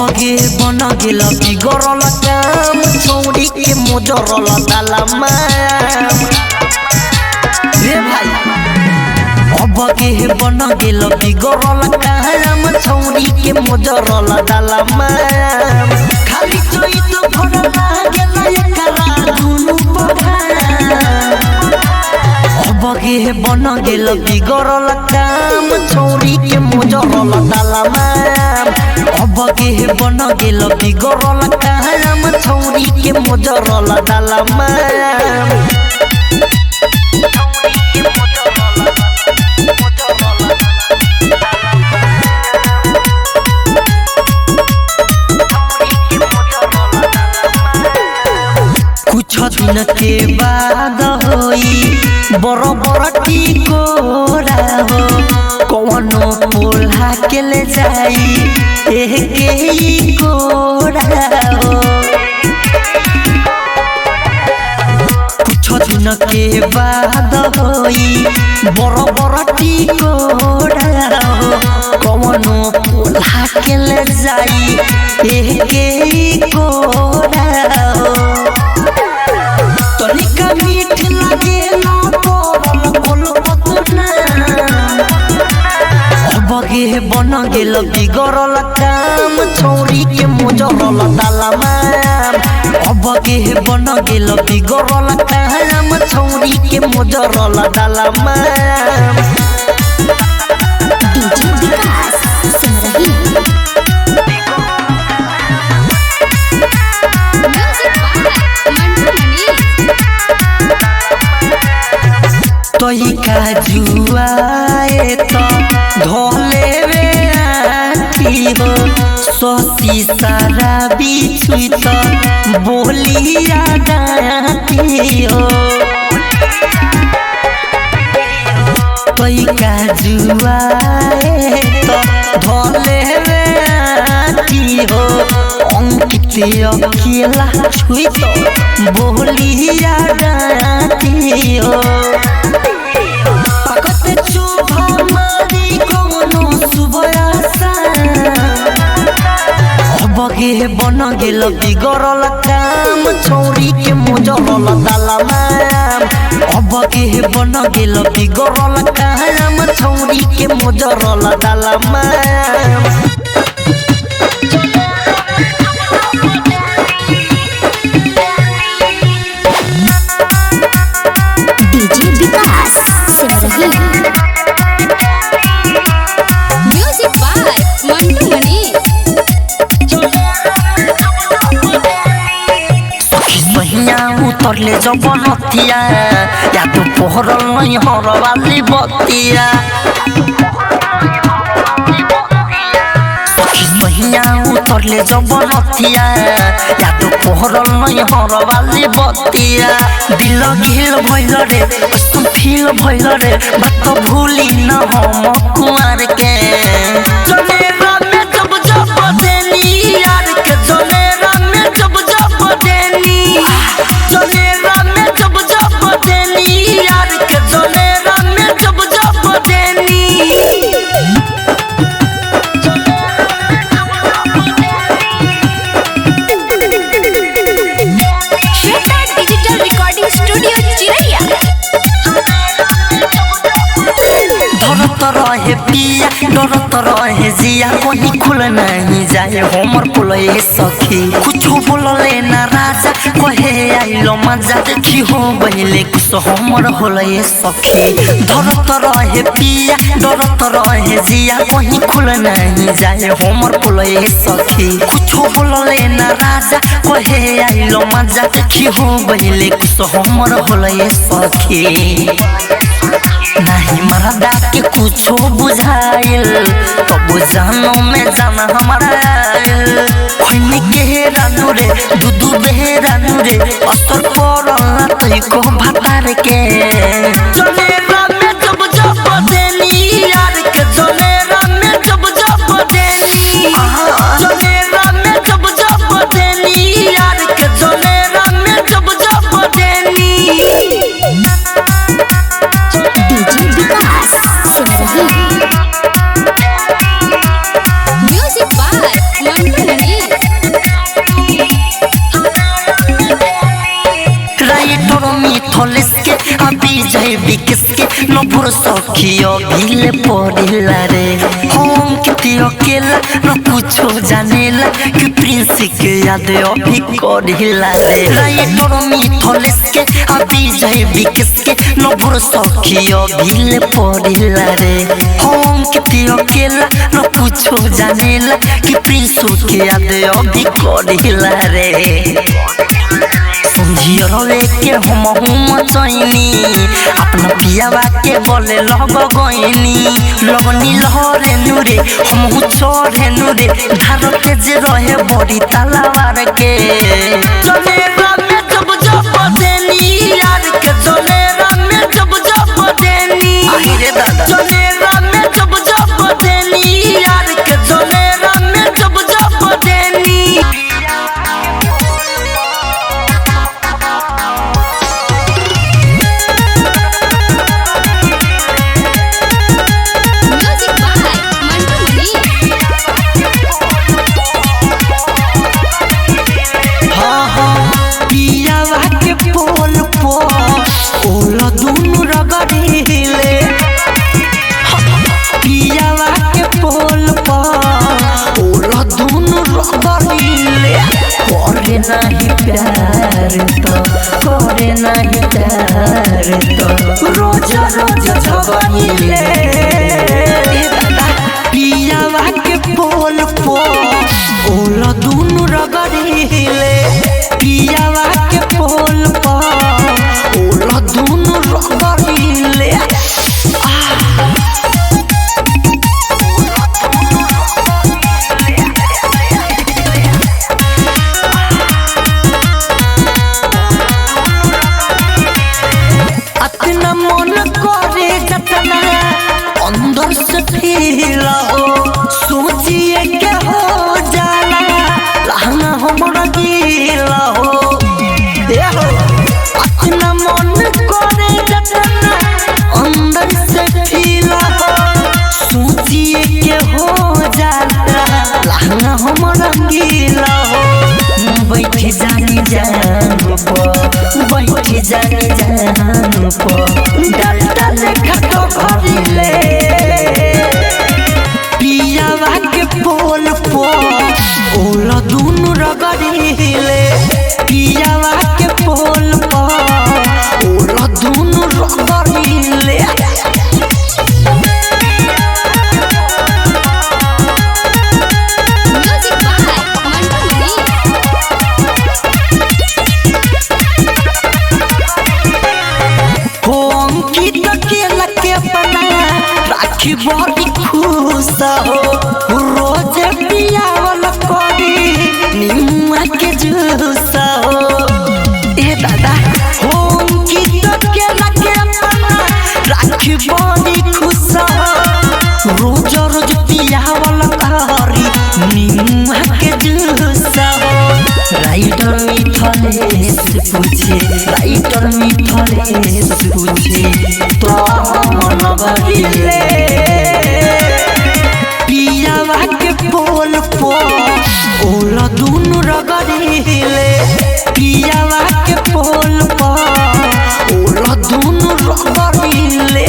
अबगे बन गेल बिगड़ल काम छौड़ी के मोजरल दालमा रे भाई अबगे बन गेल बिगड़ल काम छौड़ी के मोजरल दालमा खाली जोई तो भरला गेल एकरा दुनु पघा अबगे बन गेल बिगड़ल काम छौड़ी के मोजरल दालमा अबगे बन गेल बिगड़ल काम छौड़ी के मोजरल दालमा कुछ दिन के बाद होई बड़ बड़ टिकोरा हो कौनो पोल्हा के ले जाई एके ही कोरा हो कुछ दिन के बाद होई बड़ बड़ टिकोरा हो कौनो पोल्हा के ले जाई एके ही कोरा हो तनिका मीठ लागे ना परल बोलबतना अबगे बन गेल बिगड़ल काम छौड़ी के मोजरल दालमा अबगे बन गेल बिगड़ल काम छौड़ी के मोजरल दालमा डीजे विकास सुन रही तोही का जुआए तो धोले वे आती हो सोसी सारा बिछुई तो बोलिया गाती हो तोही का जुआए तो धोले वे आती हो अंकित अकेला छुई तो बोलिया गाती हो पकते चुभा मारी कोनो सुबयासा अबगे बन गेल बिगड़ल काम छौड़ी के मोजरल दालमा अबगे बन गेल बिगड़ल काम छौड़ी के मोजरल दालमा डीजे विकास सुन रही म्यूजिक बाय मंटू मनी सहिया उतरले जब नथिया या तो पोहरल नहीं हरवाली बतिया सहिया उतरले जब नथिया या तो पोहरल नहीं हरवाली बतिया दिल घिल भइल रे सुखिल भइल रे बात भूली न हम कुआर के जनेरा में जब जब देनी यार के जनेरा में जब जब देनी जनेरा में जब जब देनी यार के जनेरा में जब जब देनी श्वेता डिजिटल रिकॉर्डिंग स्टूडियो चिरैया डरत रहे पिया डरत रहे जिया कहीं खुल नहीं जाए हमर पुलए सखी कुछ बोलले ना राजा कहे आइलो मजा देखी हो गइले कुछ हमर होलए सखी डरत रहे पिया डरत रहे जिया कहीं खुल नहीं जाए हमर पुलए सखी कुछ बोलले ना राजा कहे आइलो मजा देखी हो गइले कुछ हमर होलए सखी नहीं मरदा के कुछो बुझाइल तो बुझानो में जाना हमारा खोइने के रानू रे दूधू बेरानू रे असर पड़ला तई को भातार के जनेरा में जब जब देनी यार के जनेरा में जब जब देनी जनेरा में जब जब देनी यार के जनेरा में जब जब देनी डीजे विकास सुन रही म्यूजिक बाय मंटू मनी विकेस के नपुर सखियो भीले पड़िला रे हम किती अकेला न कुछो जानेला कि प्रिंस के याद अभी करिला रे राइटर मिथलेस के अभी जय विकेस के नपुर सखियो भीले पड़िला रे हम किती अकेला न कुछो जानेला कि प्रिंस के याद अभी करिला रे समझिए के हम चैनी अपना पियावा के बोले लग गईनी लगनी लहरे नूरे हम चढ़े नूरे धार के जे रहे बड़ी तलवार के जनेरा में जब जब देनी यार के जनेरा में जब जब देनी रे दादा जनेरा में जब जब देनी यार के जनेरा में जब जब देनी नहीं प्यार तो करे नहीं प्यार तो रोज रोज झगड़िले पियावा के पोल पो ओला दुनु रगड़िले पियावा के पोल पो ओला दुनु रगड़िले अंदर से फील हो सोचिए के हो जाला लहंगा हमरा गीला हो देखो अपना मन करे जतना अंदर से फील हो सोचिए के हो जाला लहंगा हमरा गीला हो बैठ जानी जान बैठ जानी जान डालता लेखा तो भरिले पियावा के पोल पो ओला दुनु रगड़िले पियावा के पोल पो ओला दुनु रगड़िले बड़ी खुश हो रोज पियावल करी निम्मा के जूस हो ए दादा होम की तो के लगे अपना राखी बड़ी खुश हो रोज रोज पियावल करी निम्मा के जूस हो राइटर मिथलेस पूछे राइटर मिथलेस पूछे तो मन बदले पियावा के पोल पो ओला दुनु रगड़िले पियावा के पोल पो ओला दुनु रगड़िले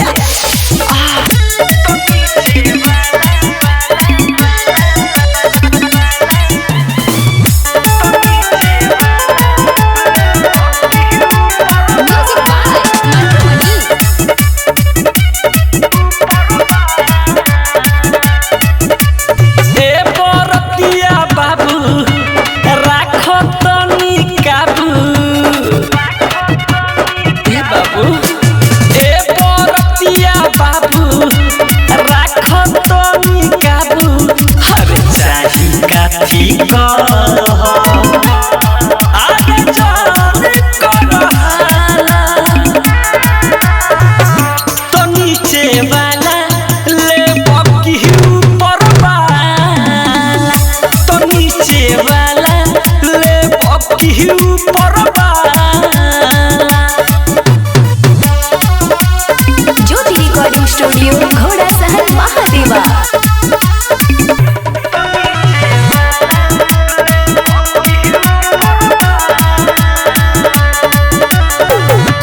ज्योति रिकॉर्डिंग स्टूडियो घोड़ा सहन महादेवा।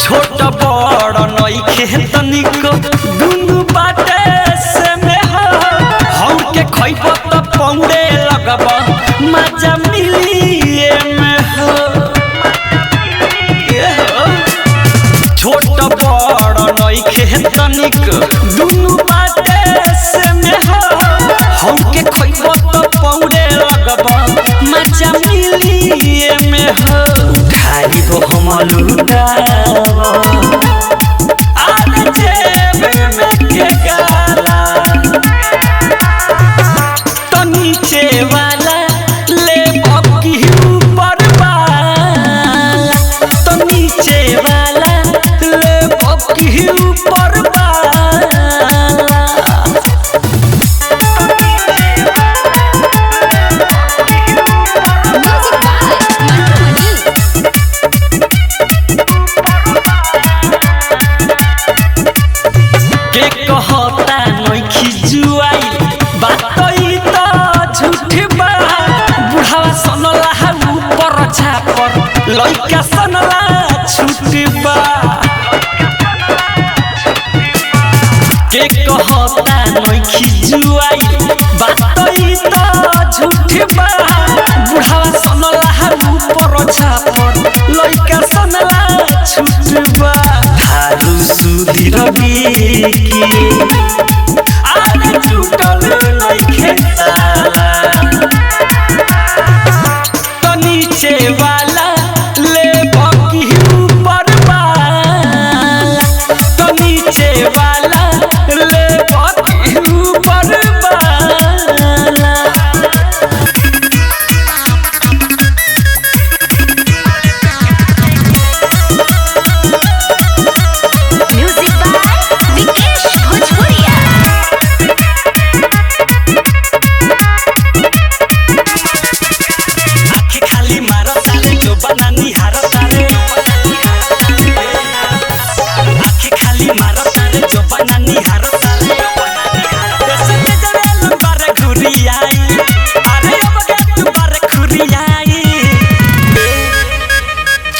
छोट बड़ नइखे तनी मजा मिलिए में हो खाली वो हम लुटाव आने जेब में के गाला तो नीचे वाला ले बकी ऊपर वाला तो नीचे वाला ले बकी ऊपर वाला के कहता नइखी जुआई बात ई त झूठ बा बुढ़ावा सनला ऊपर छापर लइका सनला छूट बा के कहता नइखी जुआई बात ई त झूठ बा बुढ़ावा सनला ऊपर छापर लइका सनला छूट बा थारू सुधीर की आने टूटल नइखे ताला तो नीचे वाला ले बकी ऊपर वाला तो नीचे वाला ले बकी ऊपर वाला म्यूजिक बाय विकेश भोजपुरिया। आँखें खाली मारो तारे जो बना निहारो तारे आँखें खाली मारो तारे जो बना निहारो तारे जैसे नजरे लंबारे घुरी आई अरे अब के तुम्हारे खुरी आई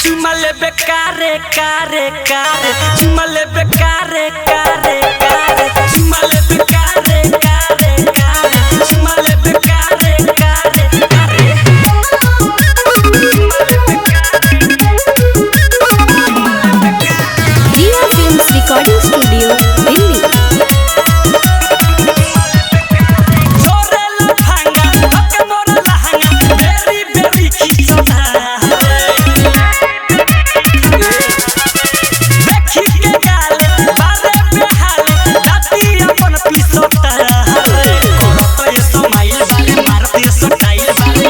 चुमा ले बेकारे कारे कारे चुमा ले बेकारे कारे कारे चुमा ले बेकारे कारे कारे चुमा ले बेकारे कारे कारे रिया फिल्म्स रिकॉर्डिंग स्टूडियो दिल्ली। छोरे लफंगा हके मोर लहंगा बेरी बेरी खिचता देखी के गाले बारे बेहाले राती अपन पिसता करत ए समाइल बारे मारते सटाइल बारे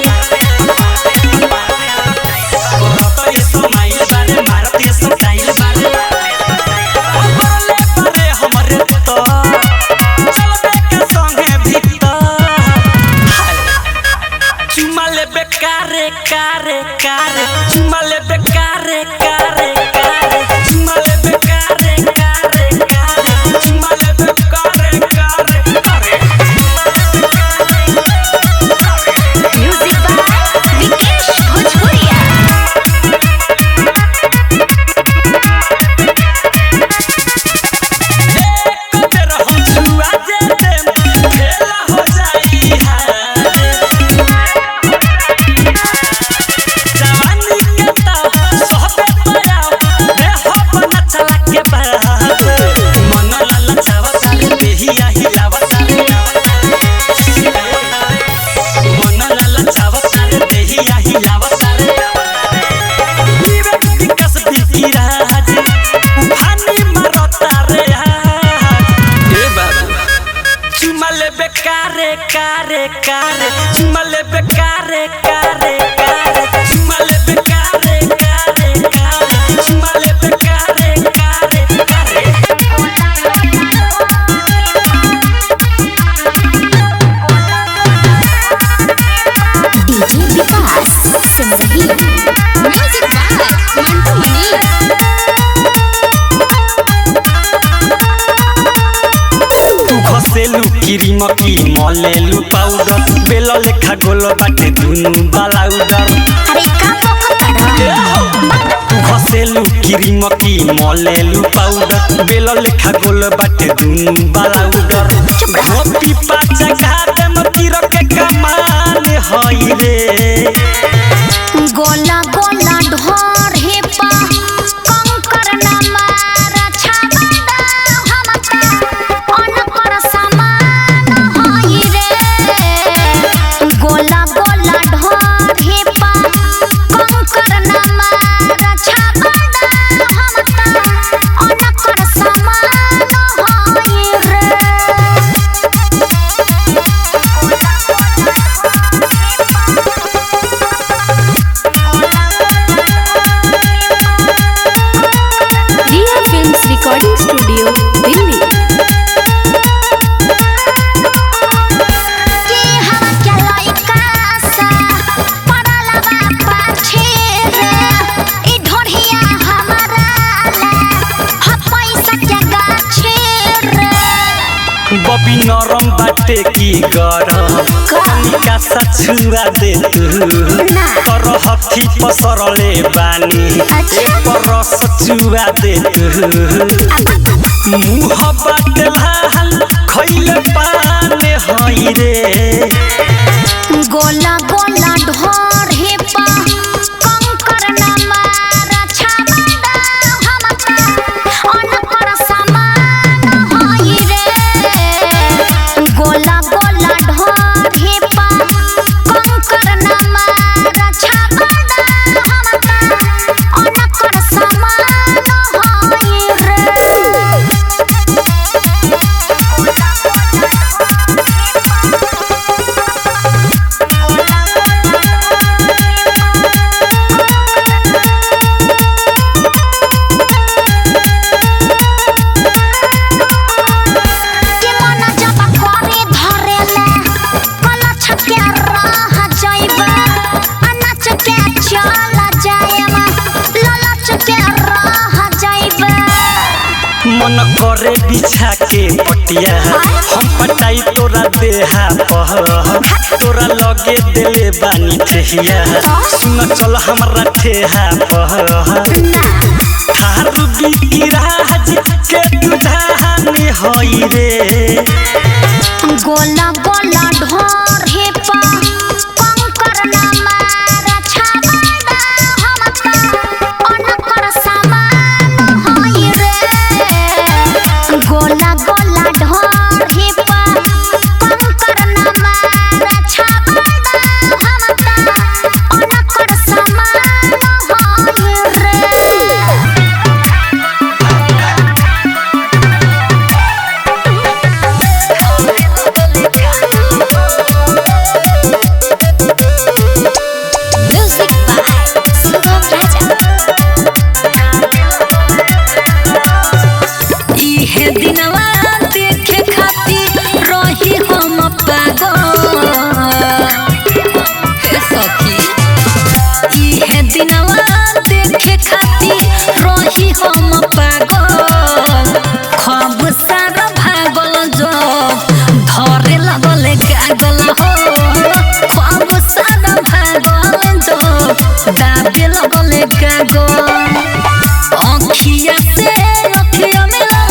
करत ए समाइल बारे मारते सटाइल बारे बोले बारे हमरे तो चलबे के संगे भीतर चुमा ले बेकारे कारे कारे चुमा ले बेकारे कारे कारे चुमा ले बेकारे कारे कारे चुमा ले बेकारे कारे कारे म्यूजिक बाय विकेश भोजपुरिया। एक बेर हम छुआ जे देम फेला हो जाई हारे जवानी के ताव सहबे पयाव देह बना चला के बाहर मन लाला चावा सारे देहिया हिलावा सारे मन लाला चावा सारे देहिया हिलावा सारे विवेक विकास बिकी राज उफानी मारता रे आज ए बाबू चुमा ले बेकारे कारे कारे चुमा ले बेकारे कारे कारे चुमा ले बेकारे कारे कारे चुमा ले बेकारे कारे कारे DJ Vikas Simrahi. Music by Mantu Mani. तू घसेलू क्रीम की मलेलू पाउडर बेल लेखा गोल बाटे दुनु बालाउडर अरे का पकड़ा तू घसेलू क्रीम की मलेलू पाउडर बेल लेखा गोल बाटे दुनु बालाउडर गोपी पाचा घाटे मती रखे कमान हई रे गोला गोला ढोर हे पा कंकर न मार छाबड़ा हमका अनकर समान होई रे गोला गोला ढोर हे नरम बाटे की गरम कनिका सा छुआ दे तू कर हथी पसरले बानी एक रस छुआ दे तू मुह बाटे लाल खइले पाने हई रे गोला गोला ढोर हे पा कंकर न मार छाबड़ा हमका अनकर समान होई रे गोला गोला ढोर हे पा कंकर न मार छाबड़ा हमका अनकर समान होई रे मन करे बिछा के पटिया हम पटाई तोरा देहा पह तोरा लगे देले बानी ठेहिया सुन चल हमरा ठेहा पह थारू बिराज के दुधानी होई रे गोला गोला ढोर हे पा कंकर न मार छाबड़ा हमका अनकर समान होई रे गोला गोला ढोर हे पा कंकर न मार छाबड़ा हमका अनकर समान होई रे Music by Sugam Raja. इहे दिनवा देखे खातिर रही हम पागल हे सखी इहे दिनवा देखे खातिर रही हम पागल खब सारा भागल जो धरे लगल गागल हो खब सारा भागल जो दाबे लगल गागल अखिया से अखिया मिला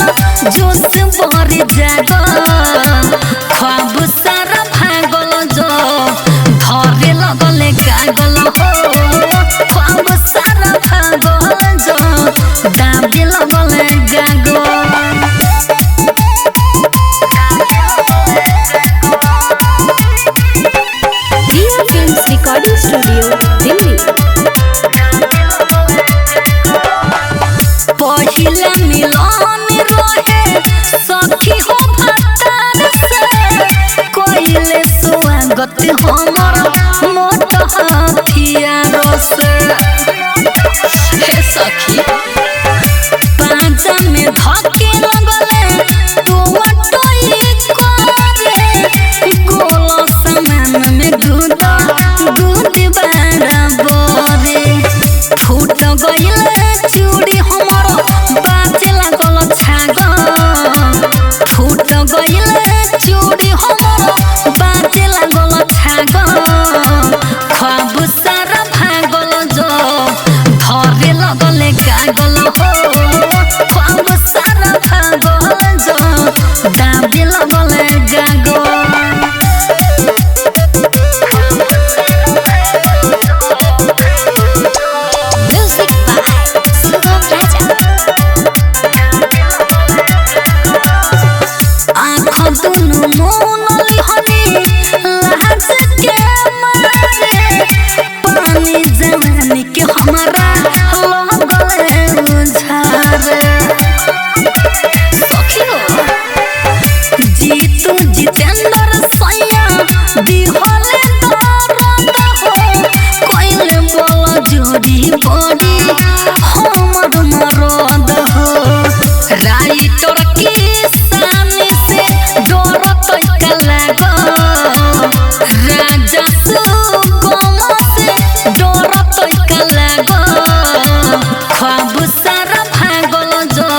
जोश भरी जागो ख्वाब सारा भागल जो धरे लगल गागल हो ख्वाब सारा भागल जो दाबे लगल गागल Dear Films Recording Studio, Delhi. पहिला मिलन रहे सखी हो भतार से कोइले स्वागत हमर मोट हथियार से हे सखी पांचा में धके लगले तू टोई करे गोल समान में गुदा गुदी बराबरे फूट गइल चूड़ी हमर बाजे लागल छाग फूट गइल चूड़ी हमर बाजे लागल छाग ख्वाब सारा भागल जो धरे लगल गागल हो ख्वाब सारा भागल जो दाबे लगल गागल Music by Sugam Raja. आँख दुनु मोनली हनी लाज के मारे पानी जवानी के हमारा लगल उझारे सखी हो जीतू जितेंद्र सैया दिहले दर्द हो कोइले बोल जोड़ी बड़ी हमर मरद हो राइटर की सामने से डरत लागो राजा सुगम से डरत लागो ख्वाब सारा भागल जो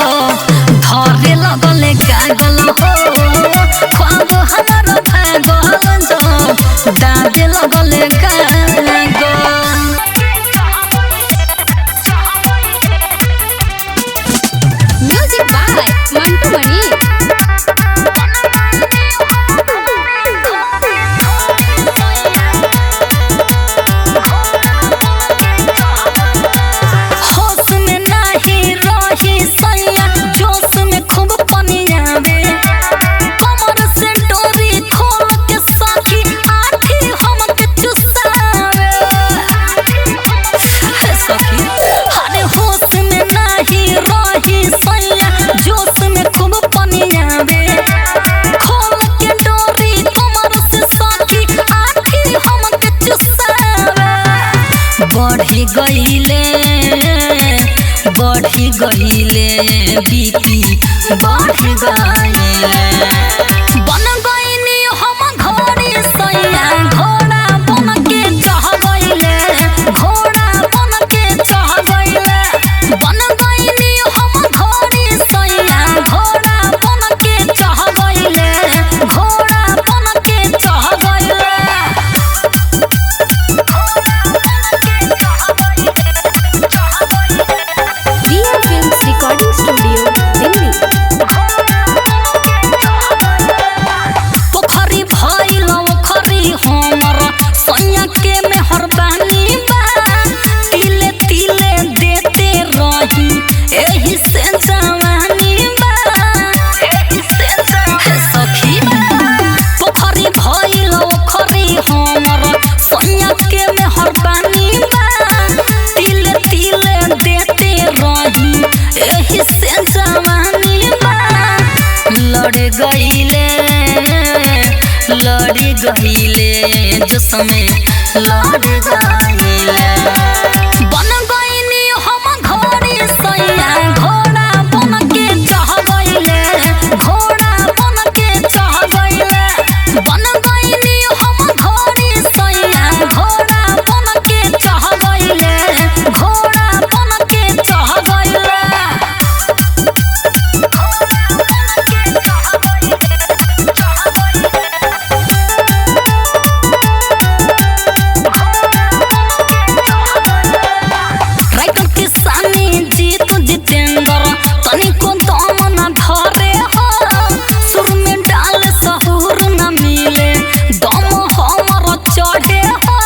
धरे लगल गागल हो ख्वाब बढ़ी गईले बीपी बढ़ी गईले बन गईनी हम घोड़ी सैया घोड़ा बन के चढ़ गईले घोड़ा बन के चढ़ गईले बन गईनी हम घोड़ी सैया घोड़ा बन के चढ़ गईले घोड़ा बन के चढ़ गईले रिया फिल्म्स रिकॉर्डिंग स्टूडियो दिल्ली। पोखरी भइल ओखरी हमर सैया के मेहरबानी बा तिले तिले देते रही एही से जवानी बा सखी पोखरी भइल ओखरी हमर सैया के मेहरबानी बा तिले तिले देते रही एही से जवानी बा लड़ गईले जो समय लड़ गईले बन गईनी हम घोड़ी सैया घोड़ा बन के चढ़ गईले घोड़ा बन के चढ़ गईले बन गईनी हम घोड़ी सैया घोड़ा बन के चढ़ गईले घोड़ा बन के चढ़ गईले राइटर किसानी जीत जितेंद्र तनिको दम न धरे हो सुर में डाल सहूर न मिले दम हमर चढ़े हो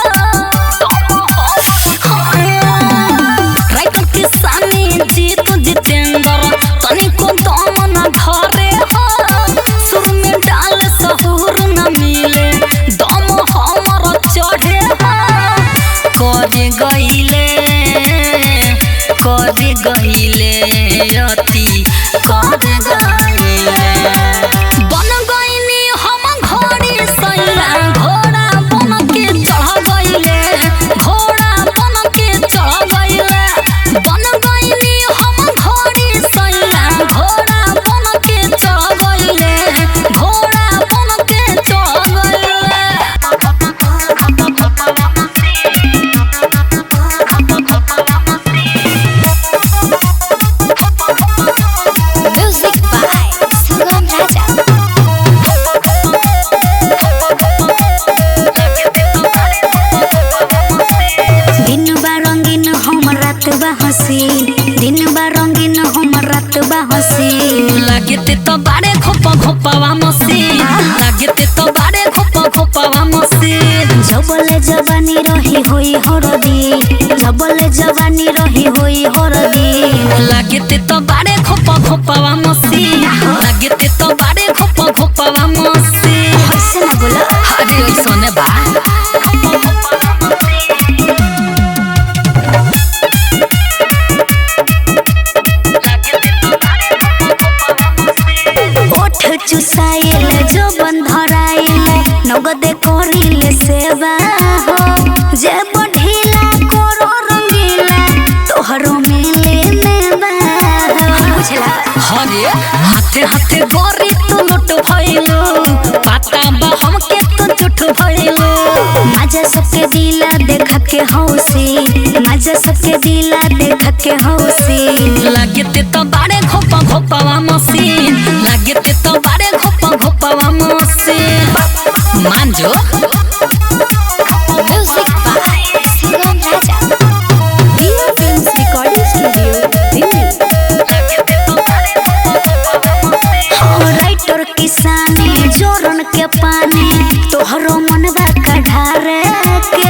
राइटर किसानी जीत जितेंद्र तनिको दम न धरे हो सुर में डाल सहूर न मिले दम हमर चढ़े हो कर गईले अति कर गईले बन गईनी हम घोड़ी सैया घोड़ा बन के चढ़ गईले घोड़ा बन के चढ़ गईले बन गईनी हम घोड़ी सैया घोड़ा बन के चढ़ गईले घोड़ा बन के चढ़ गईले म्यूजिक बाय सुगम राजा। दिन बा रंगीन हम रात बा हसीन दिन बा रंगीन हम रात बा हसीन लागते तो बारे खोपावा मसीन लागते तो बारे खोपावा मसीन जबले जवानी रही होई हरदी जबले जवानी रही होई हरदी लागते तो बारे खोपावा मसीन लागते तो बारे खोपावा मसीन ऐसे ना बोला। अरे सोने बा ओठ चुसाइल जो बंधराइल नगदे करिले सेवा हो जे बढ़िला करो रंगीला तोहरो मिले नेबा बुझला हरे हाथे हाथे गोरी तू लुट भइलो पाता बा हमके तू झूठ भइलो मजा सबके दिला देख के हौसी मजा सबके दिला देख के हौसी लागते तो बारे खोपावा मसीन लागते तो बारे खोपावा मसीन मान जो music by Sugam Raja. Riya films recording studio Delhi. Writer किसानी जोरन के पानी तोहरो मनवा कढ़ारे के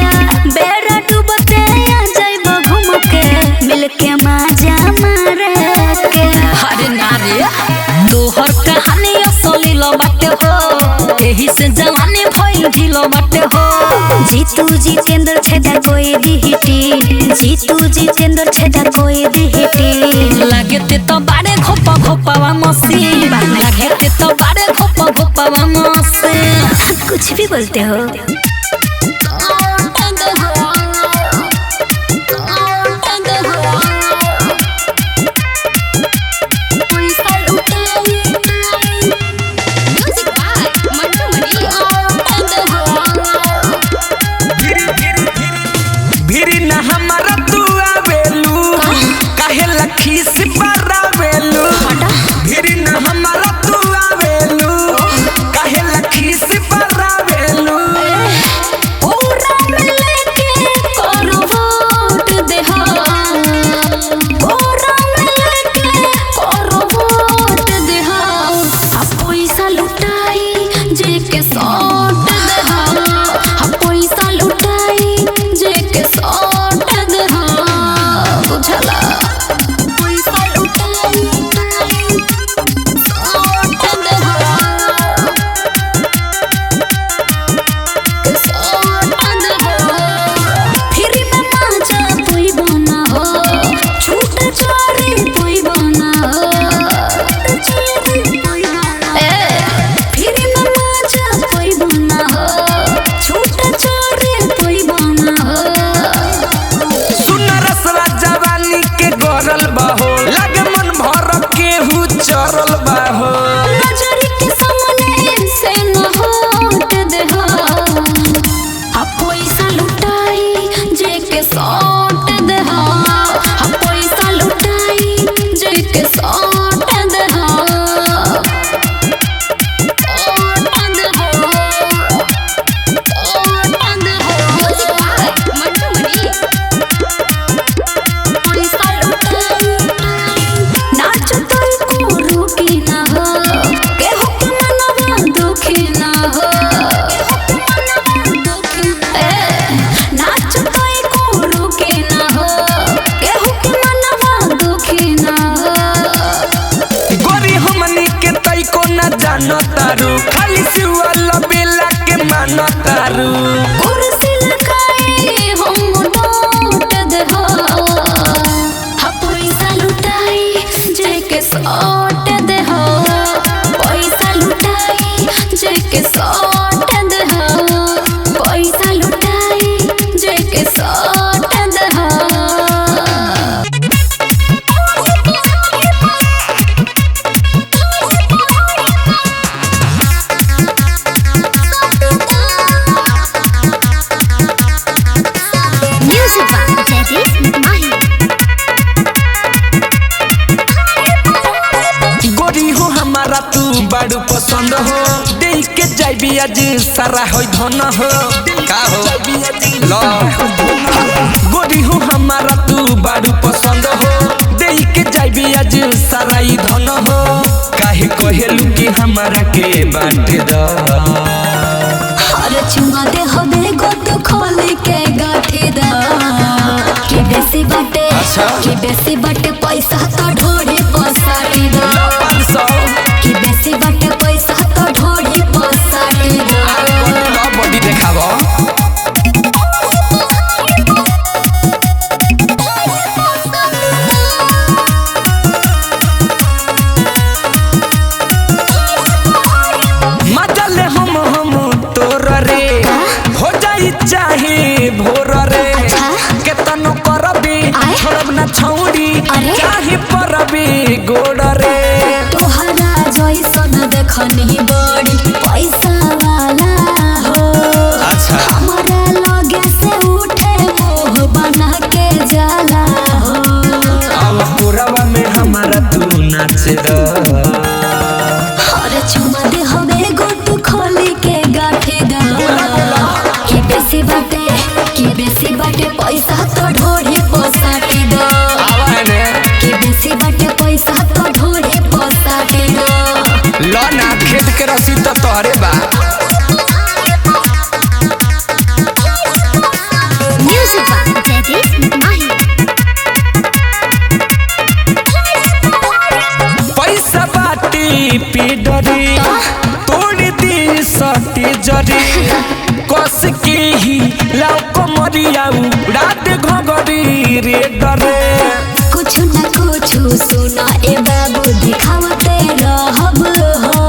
बेड़ा डूबते आ जाइबो घूम के मिल के मजा मारे के अरे नारे तोहर कहानी असली लो बाटे हो एही से जवानी भइल ढिलो बाटे हो जीतू जितेंद्र छेदा कोई दिहिटी जीतू जितेंद्र छेदा कोई दिहिटी लागते तो बारे खोपावा मसीन लागते तो बारे खोपावा मसीन कुछ भी बोलते हो सिवाला बेला के माना तारू कुर्सी लगाए हम नोट दे हो हा पैसा लुटाई जेके सौट दे हो पैसा लुटाई जेके सौट दे हो पैसा लुटाई जेके सौट दे हो Music by Jaideep Mahi. गोरी हो हमारा तू बड़ू पसंद हो देख के जाइबी आज सारा हो धन हो का हो लो गोरी हो हमारा तू बड़ू पसंद हो देख के जाइबी आज सारा ही धन हो काहे कहेलू कि हमारा के बांट द अरे चुमा दे हबे गोट खोल के गाठी दा के बेसी बाटे के बेसी बाटे पैसा तो ढोड़ी पसाटी दा 500 के बेसी बाटे पैसा तो ढोड़ी पसाटी दा बॉडी देखाबो मजले हम तोर रे हो जाई चाहे भोर रे केतनो करबी छोड़ब ना छौड़ी चाहे परबी गोड़ रे तोहरा जैसन देखनी बड़ी पैसा वाला हो अच्छा हमारा लगे से उठे मोह बना के जाला हो अब पुरवा में हमारा तू नाच द अरे चुमा दे हवे गोट खोली के गाठी दा की बेसी बाटे पैसा तो ढोड़ी पोसाटी दा आवाने की बेसी बाटे पैसा तो ढोड़ी पोसाटी दा लो ना खेत के रसीद तो तोहरे बा Music by Jaideep Mahi. पैसा बाटी पीडरी तोड़ दी सटी जरी कस के ही लाओ कमरियाऊ रात घगरी रे डरे कुछ न कुछ सुना ए बाबू दिखावते रहब हो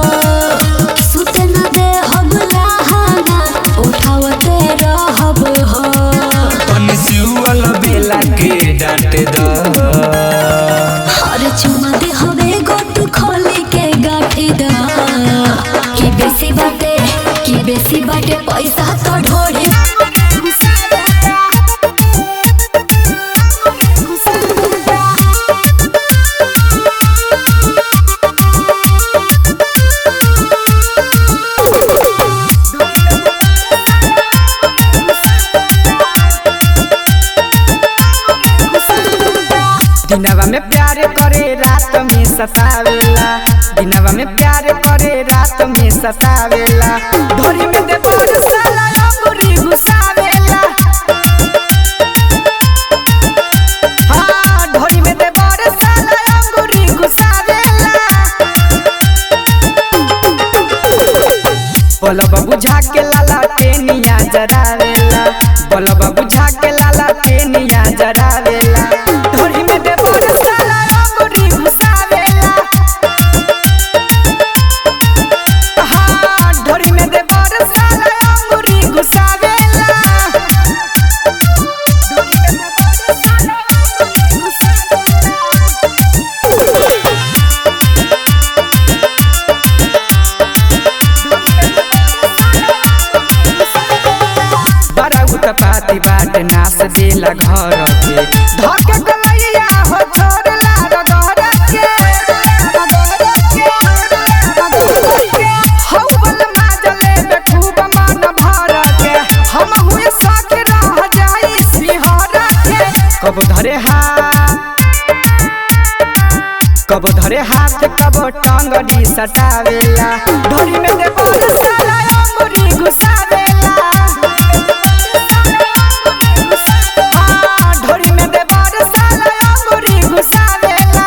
सुत न दे हब लहाना उठावते रहब हो तनी सिउल बेला के डांट द हर चुमा दे हवे गोट खोली के गाठी दा की बेसी बाटे पैसा तो ढोड़ी दिनवा में प्यार करे रात में सतावेला दिनवा में प्यार करे रात में सतावेला ढोरी में दे बोर साला अंगूरी घुसावेला हाँ ढोरी में दे बोर साला अंगूरी घुसावेला बोलब बुझा के लाला टेनिया जरावेला बोलब बुझा के लाला टेनिया जरावेला ढोरी में दे बोर साला अंगूरी घुसावेला हाँ ढोरी में दे बोर साला अंगूरी घुसावेला ढोरी में दे बोर साला अंगूरी घुसावेला बड़ा उत्पाती बाट नास देला घर के धके गलैया हो छोड़ला रगड़ के हौ बल माजले बेखूब मन भर के हम हुए साथ रह जाई सिहर के कब धरे हाथ कब टंगड़ी सटावेला ढोरी में दे बोर साला अंगूरी घुसावेला ढोरी में दे बोर साला अंगूरी घुसावेला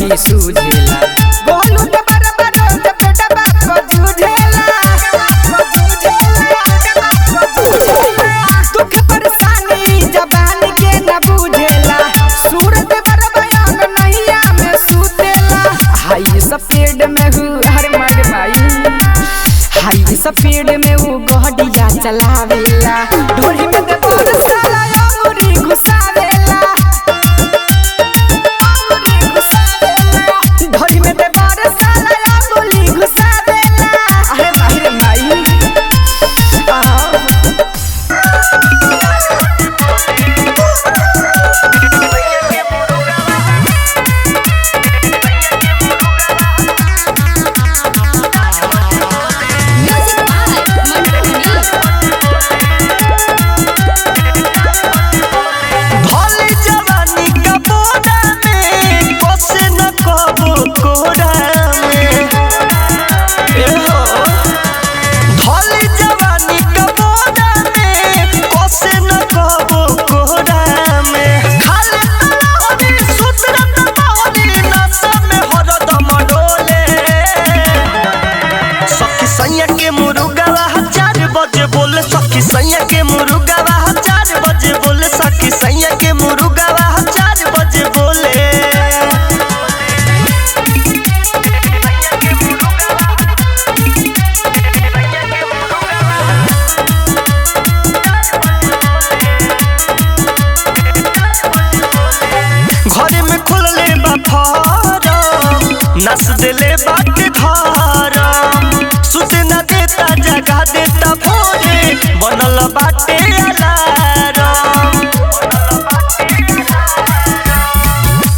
नहीं सूझेला गोलू तो बराबर जब डबा को जूझेला दुख परेशानी जबान के न बुझेला सूरत बरबयांग नैया में सूतेला हाई स्पीड में हूँ हर मर माई हाई स्पीड में वो गहडिया चलावेला ढोरी में दे साला अंगूरी घुसावेला ढोरी में दे साला अंगूरी घुसावेला अरे माई रे माई सैया के मुर्गावा 4 बजे बोले सखी सैया के मुर्गावा 4 बजे बोले सखी सैया के मुर्गावा 4 बजे बोले घरे में खोलले बा फारम नस देले बाटे धारम सुते न देता जगा देता भोरे बनल बाटे अलारम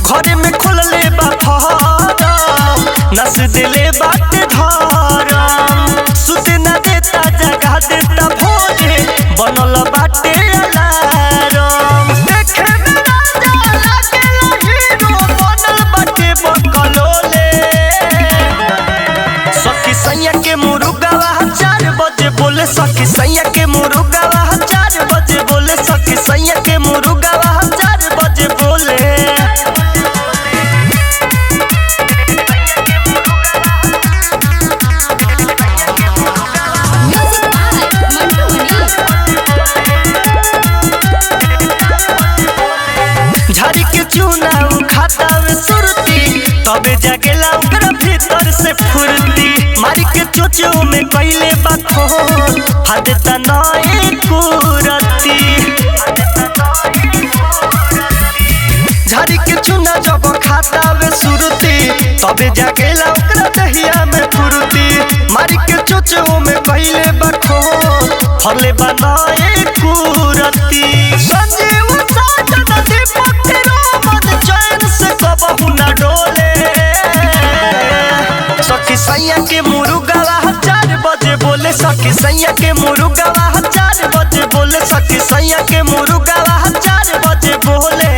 घरे में खोलले बा फारम नस देले बाटे धारम सुते न देता जगा देता भोरे बनल बाटे अलारम देखे में राजा लागेला हीरो बनल बाटे बकलोले सखी सैया के मुर्गावा 4 बजे बोले सखी सैया के मुर्गावा 4 बजे बोले सखी सैया के मुर्गावा 4 बजे बोले झाड़ी के चूना खाता में सुरती तबे जगेला ओकरा भीतर से फुर्ती मारी के चोचो में कइले बाखो हादेता नए कुरती झाड़ी के चूना जब खाता में सुरती तबे जगेला ओकरा दहिया में फुर्ती मारी के चोचो में कइले बाखो फरले बनाए कुरती संजीव साजना दीपक के रोमन चैन से कबहू न डोले सखी सैया के मुर्गावा 4 बजे बोले सखी सैया के मुर्गावा 4 बजे बोले सखी सैया के मुर्गावा 4 बजे बोले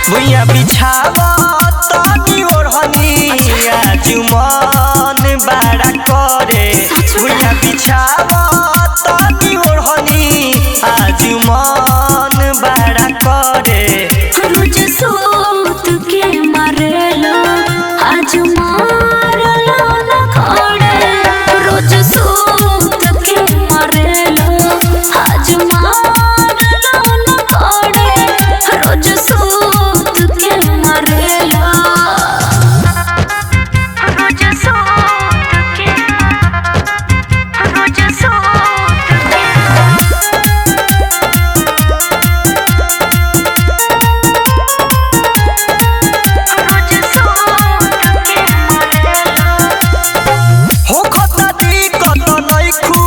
भुइया बिछावा तनी ओढ़नी आजुमान बड़ा करे भुइया बिछावा तनी ओढ़नी आजुमान बड़ा करे रोज सोत के मारेलो आज मारलो न खड़े रोज सोत के मारेलो आज मारलो न खड़े रोज सोत के मारेलो रोज सोत के रोज सोत नहीं खू